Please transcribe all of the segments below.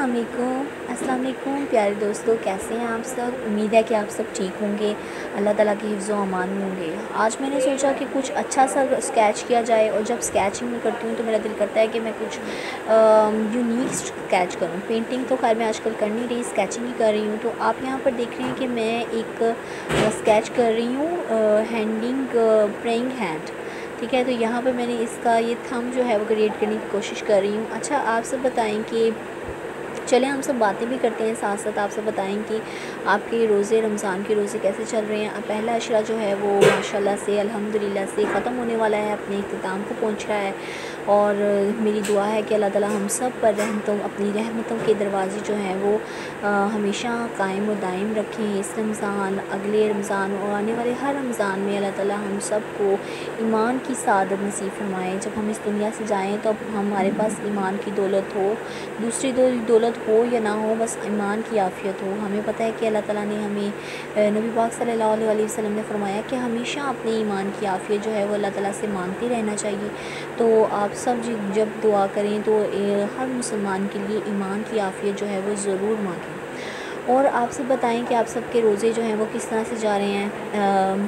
السلام علیکم پیارے دوستوں، کیسے ہیں آپ سب؟ امید ہے کہ آپ سب ٹھیک ہوں گے، اللہ تعالیٰ کی حفظ و امان میں ہوں گے۔ آج میں نے سوچا کہ کچھ اچھا سا اسکیچ کیا جائے، اور جب اسکیچنگ میں کرتی ہوں تو میرا دل کرتا ہے کہ میں کچھ یونیک اسکیچ کروں۔ پینٹنگ تو خیر میں آج کل کر نہیں رہی، اسکیچنگ ہی کر رہی ہوں۔ تو آپ یہاں پر دیکھ رہے ہیں کہ میں ایک اسکیچ کر رہی ہوں، ہینڈنگ پریئنگ ہینڈ، ٹھیک ہے۔ تو یہاں پر میں نے اس کا یہ تھم جو ہے وہ کریٹ کرنے کی کوشش کر رہی ہوں۔ اچھا، آپ سب بتائیں کہ چلیں ہم سب باتیں بھی کرتے ہیں، ساتھ ساتھ آپ سب بتائیں کہ آپ کے روزے، رمضان کے روزے کیسے چل رہے ہیں؟ پہلا عشرہ جو ہے وہ ماشاءاللہ سے الحمدللہ سے ختم ہونے والا ہے، اپنے اختتام کو پہنچ رہا ہے، اور میری دعا ہے کہ اللہ تعالیٰ ہم سب پر اپنی رحمتوں کے دروازے جو ہیں وہ ہمیشہ قائم و دائم رکھیں۔ اس رمضان، اگلے رمضان اور آنے والے ہر رمضان میں اللہ تعالیٰ ہم سب کو ایمان کی سعادت نصیب فرمائے۔ جب ہم اس دنیا سے جائیں تو ہمارے پاس ایمان کی دولت ہو، دوسری دولت ہو یا نہ ہو، بس ایمان کی عافیت ہو۔ ہمیں پتہ ہے کہ اللہ تعالیٰ نے ہمیں، نبی پاک صلی اللہ علیہ وسلم نے فرمایا کہ ہمیشہ اپنے ایمان کی عافیت جو ہے وہ اللہ تعالیٰ سے مانگتے رہنا چاہیے۔ تو آپ سب جب دعا کریں تو ہر مسلمان کے لیے ایمان کی عافیت جو ہے وہ ضرور مانگیں۔ اور آپ سب بتائیں کہ آپ سب کے روزے جو ہیں وہ کس طرح سے جا رہے ہیں؟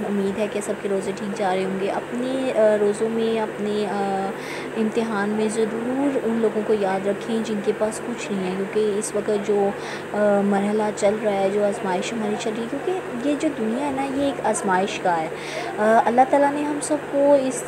امید ہے کہ سب کے روزے ٹھیک جا رہے ہوں گے۔ اپنے روزوں میں، اپنے امتحان میں ضرور ان لوگوں کو یاد رکھیں جن کے پاس کچھ نہیں ہے، کیونکہ اس وقت جو مرحلہ چل رہا ہے، جو آزمائش ہماری چل رہی ہے، کیونکہ یہ جو دنیا ہے نا، یہ ایک آزمائش کا ہے۔ اللہ تعالیٰ نے ہم سب کو اس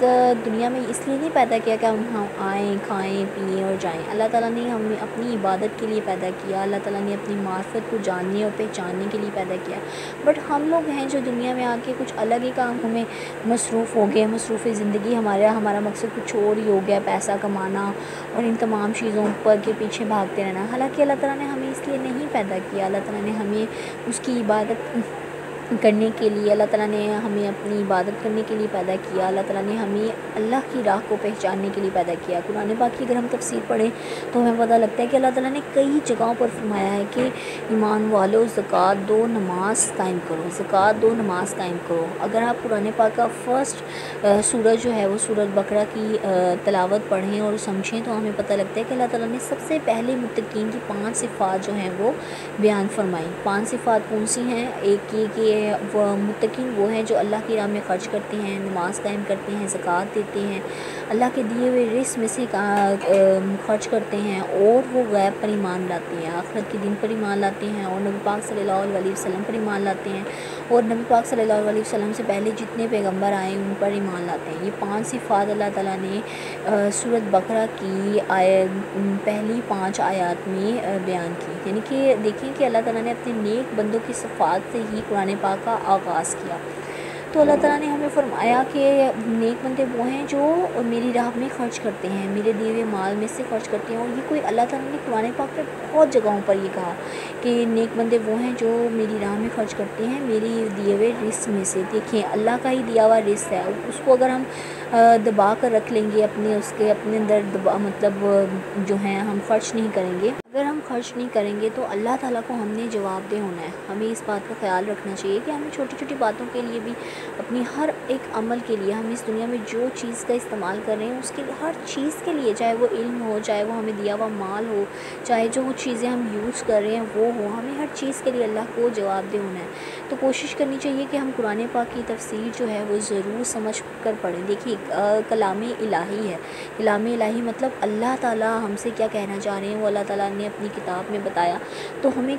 دنیا میں اس لیے نہیں پیدا کیا کہ ہم آئیں، کھائیں، پئیں اور جائیں۔ اللہ تعالیٰ نے ہمیں اپنی عبادت کے لیے پیدا کیا، اللہ تعالیٰ نے اپنی معرفت کو جاننے اور پہچاننے کے لیے پیدا کیا۔ بٹ ہم لوگ ہیں جو دنیا میں آ کے کچھ الگ ہی کاموں میں مصروف ہو گئے، مصروف زندگی، ہمارا مقصد کچھ اور ہی ہو گیا، پیسہ کمانا اور ان تمام چیزوں پر کے پیچھے بھاگتے رہنا۔ حالانکہ اللہ تعالیٰ نے ہمیں اس لیے نہیں پیدا کیا، اللہ تعالیٰ نے ہمیں اس کی عبادت کرنے کے لیے، اللہ تعالیٰ نے ہمیں اپنی عبادت کرنے کے لیے پیدا کیا، اللہ تعالیٰ نے ہمیں اللہ کی راہ کو پہچاننے کے لیے پیدا کیا۔ قرآن پاک کی اگر ہم تفسیر پڑھیں تو ہمیں پتہ لگتا ہے کہ اللہ تعالیٰ نے کئی جگہوں پر فرمایا ہے کہ ایمان والو زکوٰۃ دو، نماز قائم کرو، زکوٰۃ دو، نماز قائم کرو۔ اگر آپ قرآن پاک کا فرسٹ سورج جو ہے وہ سورۃ بقرہ کی تلاوت پڑھیں اور سمجھیں تو ہمیں پتہ لگتا ہے کہ اللہ تعالیٰ نے سب سے پہلے متقین کی 5 صفات جو ہیں وہ بیان فرمائی۔ 5 صفات کون سی ہیں؟ ایک یہ کہ وہ متقین وہ ہیں جو اللہ کی راہ میں خرچ کرتے ہیں، نماز قائم کرتے ہیں، زکوٰۃ دیتے ہیں، اللہ کے دیے ہوئے رزق میں سے خرچ کرتے ہیں، اور وہ غیب پر ایمان لاتے ہیں، آخرت کے دن پر ایمان لاتے ہیں، اور نبی پاک صلی اللہ علیہ وسلم پر ایمان لاتے ہیں، اور نبی پاک صلی اللہ علیہ وسلم سے پہلے جتنے پیغمبر آئے ان پر ایمان لاتے ہیں۔ یہ 5 صفات اللہ تعالیٰ نے سورۃ بقرہ کی پہلی 5 آیات میں بیان کی۔ یعنی کہ دیکھیں کہ اللہ تعالیٰ نے اپنے نیک بندوں کی صفات سے ہی قرآن پاک کا آغاز کیا۔ تو اللہ تعالیٰ نے ہمیں فرمایا کہ نیک بندے وہ ہیں جو میری راہ میں خرچ کرتے ہیں، میرے دیے ہوئے مال میں سے خرچ کرتے ہیں۔ اور یہ کوئی اللہ تعالیٰ نے قرآن پاک میں بہت جگہوں پر یہ کہا کہ نیک بندے وہ ہیں جو میری راہ میں خرچ کرتے ہیں میری دیے ہوئے رزق میں سے۔ دیکھیں اللہ کا ہی دیا ہوا رزق ہے، اس کو اگر ہم دبا کر رکھ لیں گے، اپنے اندر مطلب جو ہیں ہم خرچ نہیں کریں گے، اگر ہم خرچ نہیں کریں گے تو اللہ تعالیٰ کو ہم نے جواب دہ ہونا ہے۔ ہمیں اس بات کا خیال رکھنا چاہیے کہ ہمیں چھوٹی چھوٹی باتوں کے لیے بھی، اپنی ہر ایک عمل کے لیے، ہم اس دنیا میں جو چیز کا استعمال کر رہے ہیں اس کے لیے، ہر چیز کے لیے، چاہے وہ علم ہو، چاہے وہ ہمیں دیا ہوا مال ہو، چاہے جو چیزیں ہم یوز کر رہے ہیں وہ ہو، ہمیں ہر چیز کے لیے اللہ کو جواب دہ ہونا ہے۔ تو کوشش کرنی چاہیے کہ ہم قرآن پاک کی تفسیر جو ہے وہ ضرور سمجھ کر پڑھیں۔ دیکھیے کلام الہی ہے، کلام الہی مطلب اللہ تعالیٰ ہم سے کیا کہنا چاہ رہے ہیں وہ اللہ تعالیٰ نے اپنی کتاب میں بتایا۔ تو ہمیں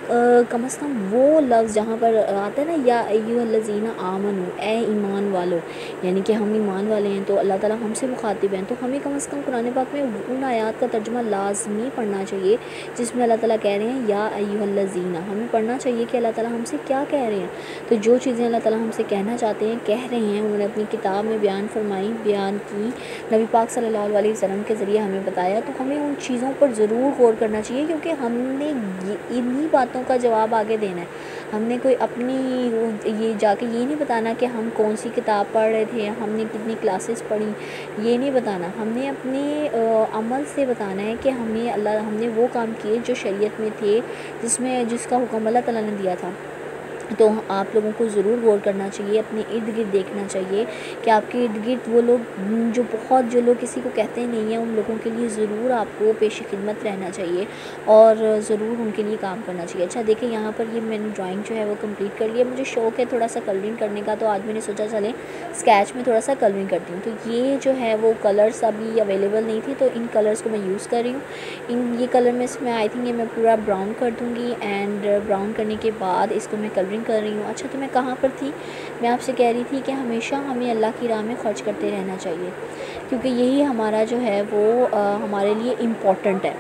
کم از کم وہ لفظ جہاں پر آتا ہے نا، یا ایھا الذین آمنو، اے ایمان والو، یعنی کہ ہم ایمان والے ہیں تو اللہ تعالیٰ ہم سے مخاطب ہیں، تو ہمیں کم از کم قرآن پاک میں ان آیات کا ترجمہ لازمی پڑھنا چاہیے جس میں اللہ تعالیٰ کہہ رہے ہیں یا ایھا الذین، ہمیں پڑھنا چاہیے کہ اللہ تعالیٰ ہم سے کیا کہہ رہے ہیں۔ تو جو چیزیں اللہ تعالیٰ ہم سے کہنا چاہتے ہیں، کہہ رہے ہیں، انہوں نے اپنی کتاب میں بیان فرمائی، بیان کی، نبی پاک صلی اللہ علیہ وسلم کے ذریعے ہمیں بتایا، تو ہمیں ان چیزوں پر ضرور غور کرنا چاہیے، کیونکہ ہم نے انہی باتوں کا جواب آگے دینا ہے۔ ہم نے کوئی اپنی یہ جا کے یہ نہیں بتانا کہ ہم کون سی کتاب پڑھ رہے تھے، ہم نے کتنی کلاسز پڑھی، یہ نہیں بتانا۔ ہم نے اپنے عمل سے بتانا ہے کہ ہم نے وہ کام کیے جو شریعت میں تھے، جس کا حکم اللہ تعالیٰ نے دیا تھا۔ تو آپ لوگوں کو ضرور غور کرنا چاہیے، اپنے ارد گرد دیکھنا چاہیے کہ آپ کے ارد گرد وہ لوگ جو لوگ کسی کو کہتے نہیں ہیں، ان لوگوں کے لیے ضرور آپ کو پیش خدمت رہنا چاہیے اور ضرور ان کے لیے کام کرنا چاہیے۔ اچھا دیکھیں یہاں پر یہ میں نے ڈرائنگ جو ہے وہ کمپلیٹ کر لیا۔ مجھے شوق ہے تھوڑا سا کلرنگ کرنے کا، تو آج میں نے سوچا چلیں اسکیچ میں تھوڑا سا کلرنگ کرتی ہوں۔ تو یہ جو ہے وہ کلرس ابھی اویلیبل نہیں تھی، تو ان کلرس کو میں یوز کر رہی ہوں۔ یہ کلر میں اس میں آئی تھنک یہ میں پورا براؤن کر دوں گی، اینڈ براؤن کرنے کے بعد اس کو میں کلرنگ کر رہی ہوں۔ اچھا تو میں کہاں پر تھی؟ میں آپ سے کہہ رہی تھی کہ ہمیشہ ہمیں اللہ کی راہ میں خرچ کرتے رہنا چاہیے، کیونکہ یہی ہمارا جو ہے وہ ہمارے لیے امپورٹنٹ ہے۔